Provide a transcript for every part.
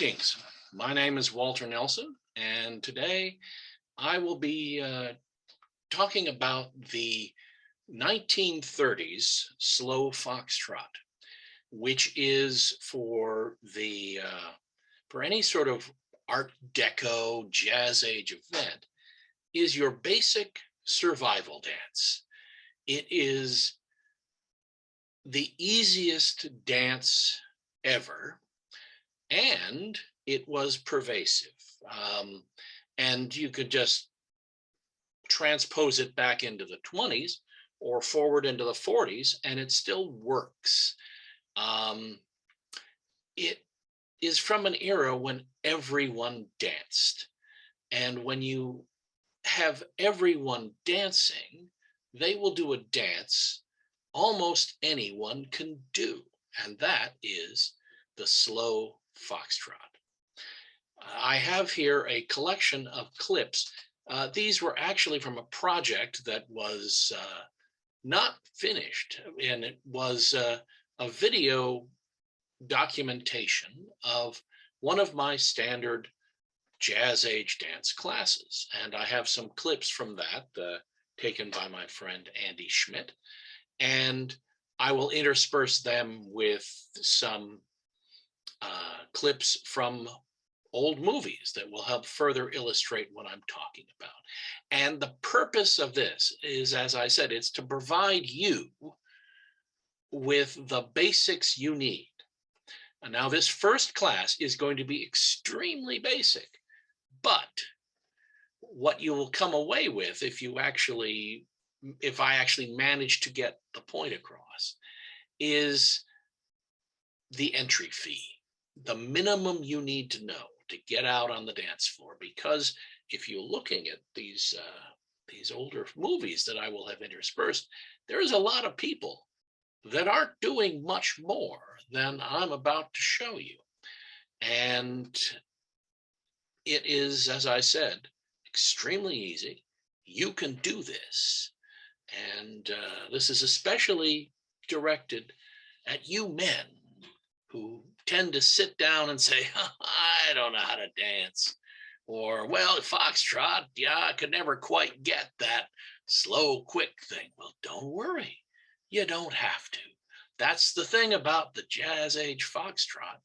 Greetings. My name is Walter Nelson, and today I will be talking about the 1930s slow foxtrot, which is for any sort of Art Deco Jazz Age event, is your basic survival dance. It is the easiest dance ever, and it was pervasive. And you could just transpose it back into the 20s or forward into the 40s, and it still works. It is from an era when everyone danced. And when you have everyone dancing, they will do a dance almost anyone can do. And that is the slow foxtrot. I have here a collection of clips. These were actually from a project that was not finished, and it was a video documentation of one of my standard jazz age dance classes. And I have some clips from that taken by my friend Andy Schmidt. And I will intersperse them with some clips from old movies that will help further illustrate what I'm talking about. And the purpose of this is, as I said, it's to provide you with the basics you need. And now this first class is going to be extremely basic, but what you will come away with if I actually manage to get the point across is the entry fee, the minimum you need to know to get out on the dance floor. Because if you're looking at these older movies that I will have interspersed, there's a lot of people that aren't doing much more than I'm about to show you. And it is, as I said, extremely easy. You can do this. And this is especially directed at you men who tend to sit down and say, I don't know how to dance. Or, well, foxtrot, yeah, I could never quite get that slow, quick thing. Well, don't worry. You don't have to. That's the thing about the jazz age foxtrot.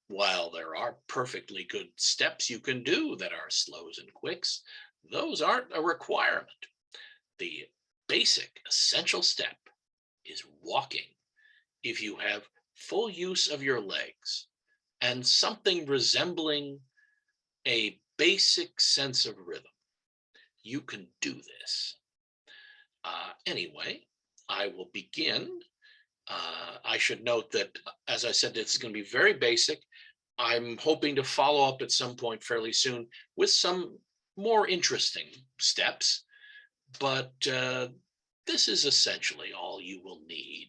While there are perfectly good steps you can do that are slows and quicks, those aren't a requirement. The basic essential step is walking. If you have full use of your legs and something resembling a basic sense of rhythm, you can do this. Anyway, I will begin. I should note that, as I said, it's going to be very basic. I'm hoping to follow up at some point fairly soon with some more interesting steps, but this is essentially all you will need.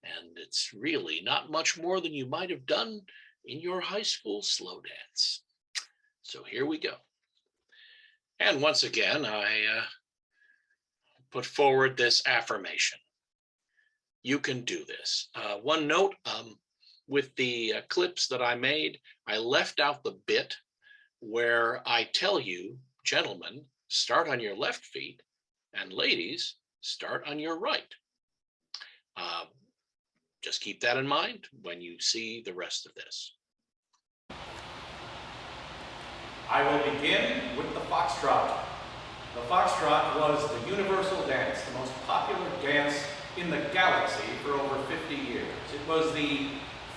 And it's really not much more than you might have done in your high school slow dance. So here we go. And once again, I put forward this affirmation. You can do this. One note, with the clips that I made, I left out the bit where I tell you, gentlemen, start on your left feet, and ladies, start on your right. Just keep that in mind when you see the rest of this. I will begin with the foxtrot. The foxtrot was the universal dance, the most popular dance in the galaxy for over 50 years. It was the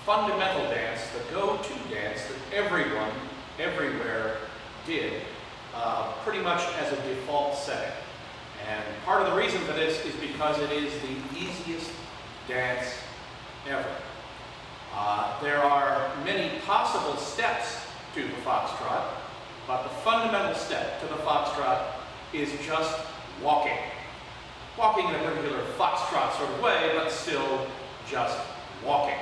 fundamental dance, the go-to dance that everyone, everywhere did, pretty much as a default setting. And part of the reason for this is because it is the easiest dance ever. There are many possible steps to the foxtrot, but the fundamental step to the foxtrot is just walking. Walking in a particular foxtrot sort of way, but still just walking.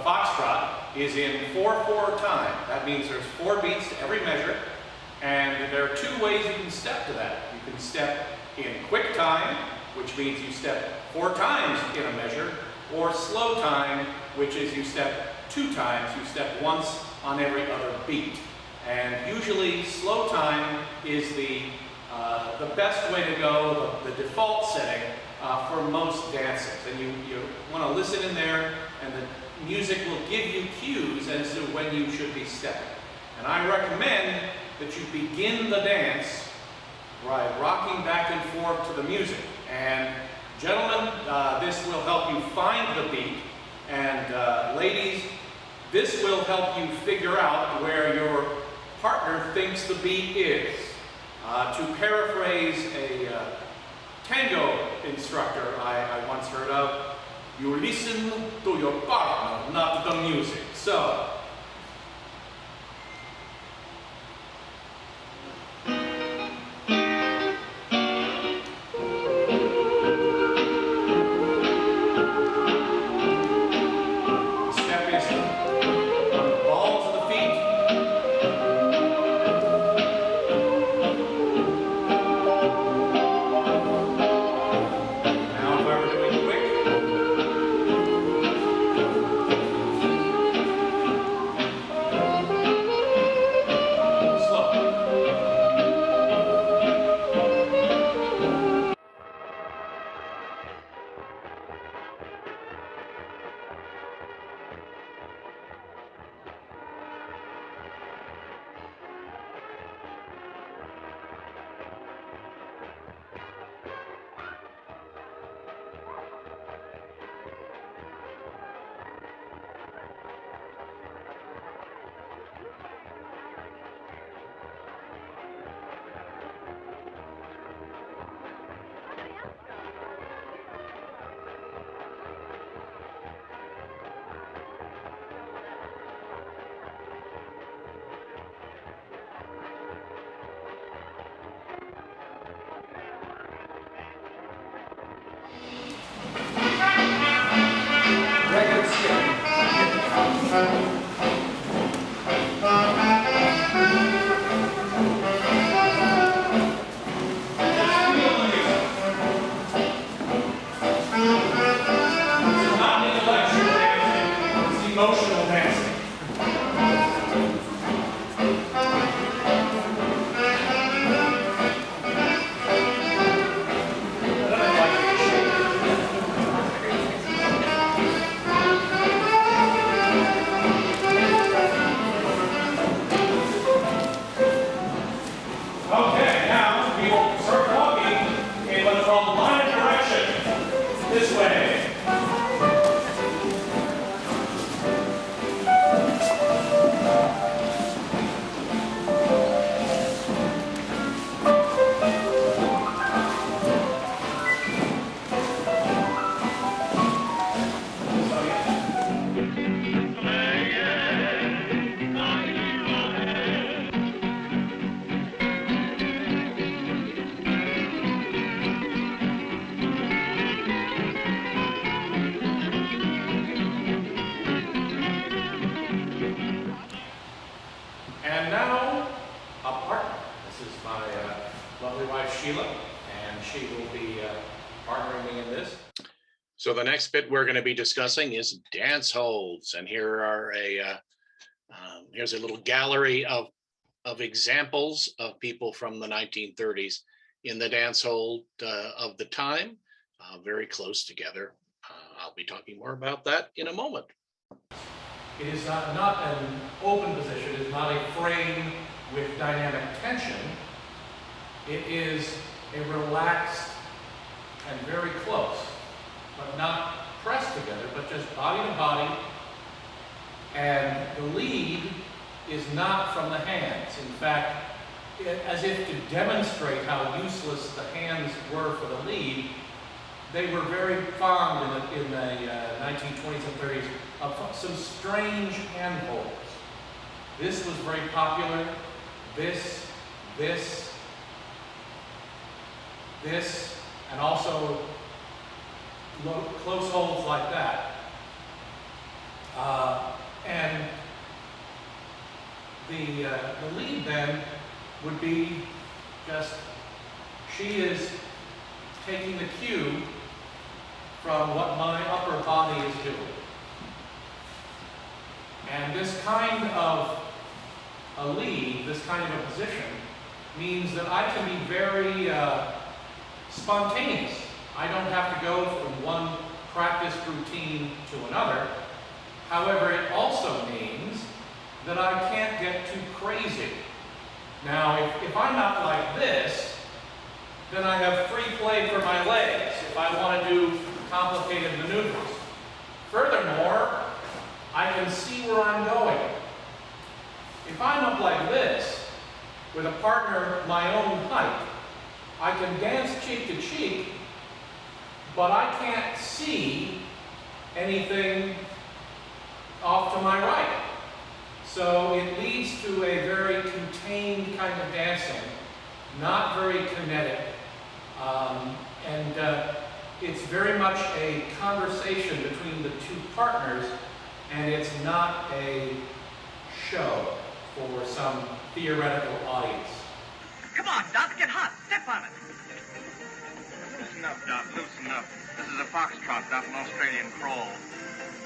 foxtrot is in 4/4 time. That means there's 4 beats to every measure, and there are 2 ways you can step to that. You can step in quick time, which means you step 4 times in a measure, or slow time, which is you step 2 times. You step once on every other beat. And usually slow time is the best way to go, the default setting for most dances. And you want to listen in there, and the music will give you cues as to when you should be stepping. And I recommend that you begin the dance by rocking back and forth to the music. And gentlemen, this will help you find the beat, and ladies, this will help you figure out where your partner thinks the beat is. To paraphrase a tango instructor I once heard of, you listen to your partner, not the music. So, emotional dancing. Okay, now we will start walking in what's called the line of direction. This way. And now, a partner. This is my lovely wife, Sheila, and she will be partnering me in this. So the next bit we're going to be discussing is dance holds, and here are here's a little gallery of examples of people from the 1930s in the dance hold of the time, very close together. I'll be talking more about that in a moment. It is not an open position. It is not a frame with dynamic tension. It is a relaxed and very close, but not pressed together, but just body to body. And the lead is not from the hands. In fact, as if to demonstrate how useless the hands were for the lead, they were very fond in the 1920s and 30s of some strange handholds. This was very popular. This, and also close holds like that. And the lead then would be just, she is taking the cue from what my upper body is doing. And this kind of a lead, this kind of a position, means that I can be very spontaneous. I don't have to go from one practice routine to another. However, it also means that I can't get too crazy. Now, if I'm not like this, then I have free play for my legs if I want to do complicated maneuvers. Furthermore, I can see where I'm going. If I'm up like this, with a partner my own height, I can dance cheek to cheek, but I can't see anything off to my right. So it leads to a very contained kind of dancing, not very kinetic. It's very much a conversation between the two partners, and it's not a show for some theoretical audience. Come on, Doc, get hot. Step on it. Loosen up, Doc, loosen up. This is a foxtrot, not an Australian crawl.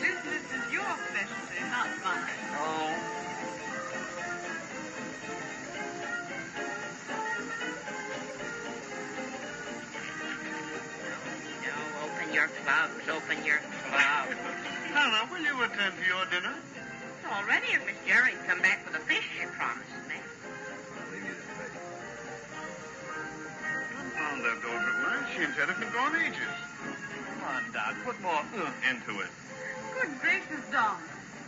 Business is your specialty, not mine. Oh. No, open your clubs, open your clubs. Hannah, will you attend to your dinner? Already, if Miss Jerry's come back with a fish she promised me. Confound that daughter of mine. She ain't had a finger on ages. Come on, Doc, put more into it. Good gracious, Don.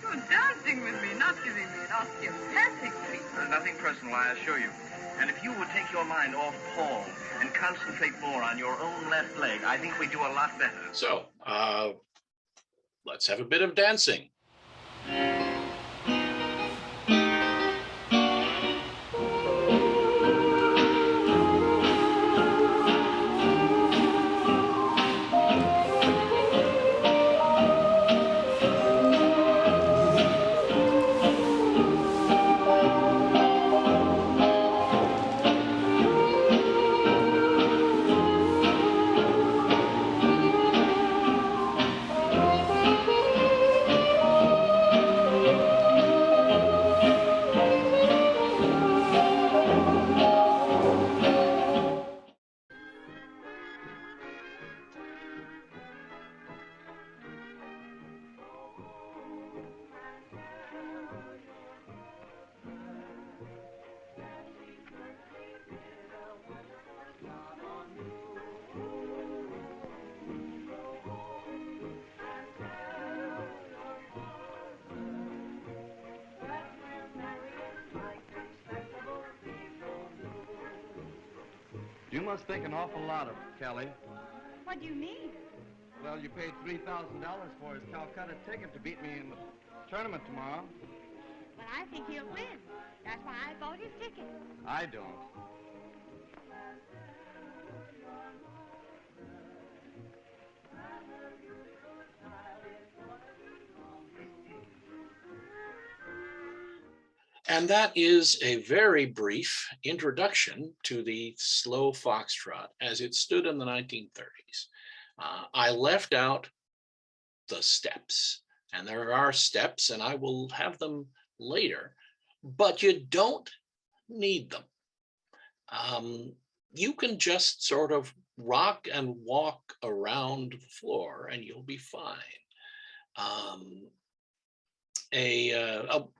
You're dancing with me, not giving me an osteopathic treatment. There's nothing personal, I assure you. And if you would take your mind off Paul and concentrate more on your own left leg, I think we'd do a lot better. So, let's have a bit of dancing. You must think an awful lot of Kelly. What do you mean? Well, you paid $3,000 for his Calcutta ticket to beat me in the tournament tomorrow. Well, I think he'll win. That's why I bought his ticket. I don't. And that is a very brief introduction to the slow foxtrot as it stood in the 1930s. I left out the steps, and there are steps, and I will have them later, but you don't need them. You can just sort of rock and walk around the floor and you'll be fine.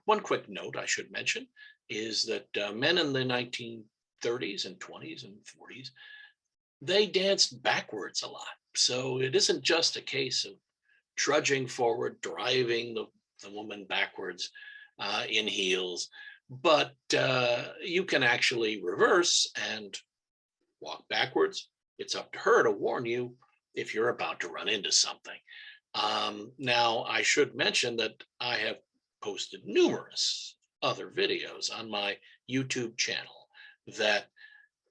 One quick note I should mention is that men in the 1930s and 20s and 40s, they danced backwards a lot. So it isn't just a case of trudging forward, driving the woman backwards in heels, but you can actually reverse and walk backwards. It's up to her to warn you if you're about to run into something. Now, I should mention that I have posted numerous other videos on my YouTube channel that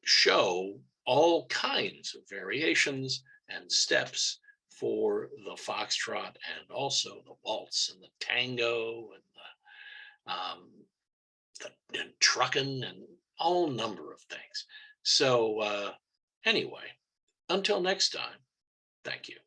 show all kinds of variations and steps for the foxtrot and also the waltz and the tango and and trucking and all number of things. So anyway, until next time, thank you.